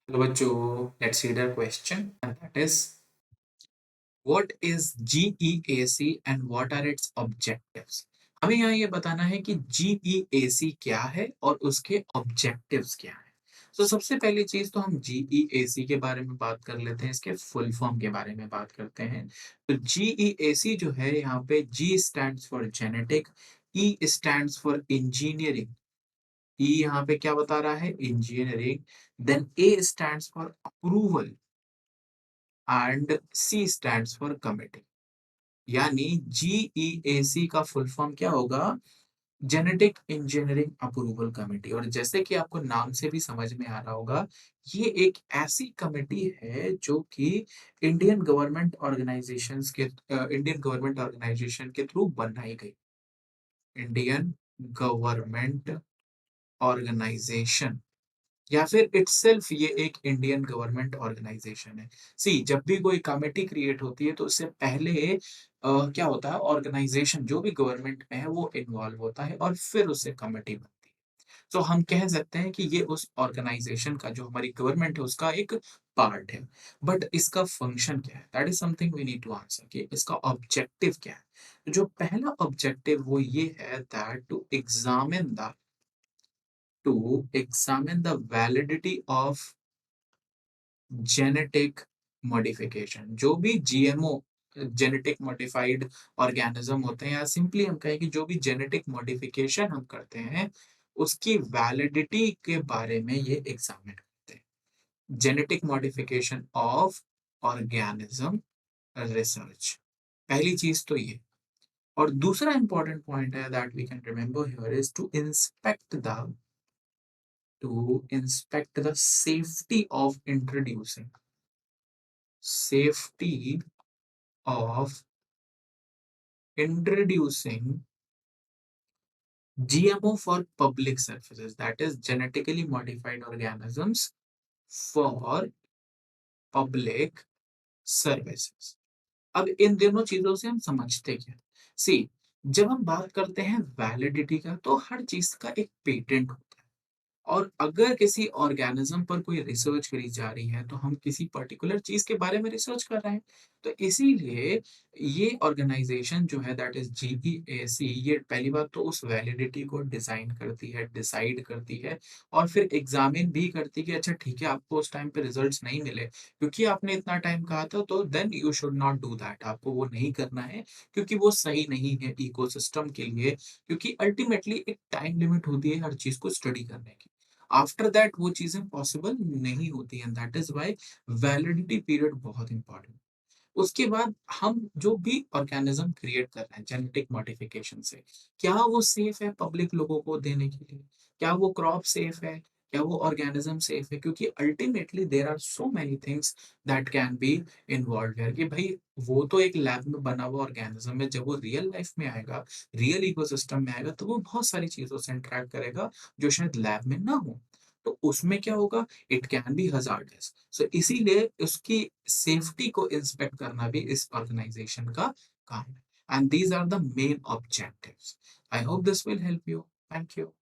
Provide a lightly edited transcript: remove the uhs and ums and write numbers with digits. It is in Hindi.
तो बच्चों, let's read a question and that is what is GEAC and what are its objectives. हमें यहाँ ये बताना है कि जीईएसी क्या है और उसके ऑब्जेक्टिव्स क्या है। तो सबसे पहली चीज तो हम जीईएसी के बारे में बात कर लेते हैं, इसके फुल फॉर्म के बारे में बात करते हैं। तो जीईएसी जो है, यहाँ पे G stands for genetic, E stands for engineering, E यहाँ पे क्या बता रहा है, engineering, then A stands for approval and C stands for committee. यानी जीईएसी का फुल फॉर्म क्या होगा, जेनेटिक इंजीनियरिंग अप्रूवल कमेटी। और जैसे कि आपको नाम से भी समझ में आ रहा होगा, ये एक ऐसी कमेटी है जो कि इंडियन गवर्नमेंट ऑर्गेनाइजेशन के थ्रू बनाई गई। इंडियन गवर्नमेंट ऑर्गेनाइजेशन या फिर इटसेल्फ ये एक इंडियन गवर्नमेंट ऑर्गेनाइजेशन है। सी जब भी कोई कमेटी क्रिएट होती है तो उससे पहले क्या होता है, ऑर्गेनाइजेशन जो भी गवर्नमेंट में है वो इन्वॉल्व होता है और फिर उससे कमेटी बनती है। तो हम कह सकते हैं कि ये उस ऑर्गेनाइजेशन का, जो हमारी गवर्नमेंट है, उसका एक पार्ट है। बट इसका फंक्शन क्या है, that is something we need to answer कि इसका ऑब्जेक्टिव क्या है। तो जो पहला ऑब्जेक्टिव वो ये है that to examine the validity of genetic modification। जो भी जीएमओ, जेनेटिक मॉडिफाइड ऑर्गेनिज्म होते हैं, या सिंपली हम कहें कि जो भी जेनेटिक मॉडिफिकेशन हम करते हैं उसकी वैलिडिटी के बारे में ये एग्जामिन करते हैं। Genetic modification of organism research, पहली चीज तो ये। और दूसरा इंपॉर्टेंट पॉइंट है that we can remember here is to inspect the safety of introducing GMO for public services, that is genetically modified organisms for public services। अब इन दोनों चीजों से हम समझते क्या, सी जब हम बात करते हैं वैलिडिटी का, तो हर चीज का एक पेटेंट होता है। और अगर किसी ऑर्गेनिज्म पर कोई रिसर्च करी जा रही है तो हम किसी पर्टिकुलर चीज के बारे में रिसर्च कर रहे हैं। तो इसीलिए ये ऑर्गेनाइजेशन जो है दैट इज जीईएसी, ये पहली बात तो उस वैलिडिटी को डिजाइन करती है, डिसाइड करती है, और फिर एग्जामिन भी करती है कि अच्छा ठीक है, आपको उस टाइम पे रिजल्ट्स नहीं मिले क्योंकि आपने इतना टाइम कहा था, तो then you should not do that, आपको वो नहीं करना है क्योंकि वो सही नहीं है इकोसिस्टम के लिए। क्योंकि अल्टीमेटली एक टाइम लिमिट होती है हर चीज को स्टडी करने की। आफ्टर दैट वो चीजें पॉसिबल नहीं होती हैं, that is why validity period बहुत इंपॉर्टेंट। उसके बाद हम जो भी ऑर्गेनिज्म क्रिएट कर रहे हैं जेनेटिक मॉडिफिकेशन से, क्या वो सेफ है पब्लिक लोगों को देने के लिए, क्या वो क्रॉप सेफ है, क्या वो ऑर्गेनिज्म सेफ है। क्योंकि ultimately there are so many things that can be involve है कि भाई वो तो एक लैब में बना हुआ ऑर्गेनिज्म है, जब वो रियल लाइफ में आएगा, रियल इकोसिस्टम में आएगा, तो वो बहुत सारी चीजों से इंटरेक्ट करेगा जो शायद लैब में ना हो। तो उसमें क्या होगा, इट कैन बी हजार्डस। सो इसीलिए उसकी सेफ्टी को इंस्पेक्ट करना भी इस ऑर्गेनाइजेशन का काम है। And these are the main objectives. I hope this will help you. Thank you.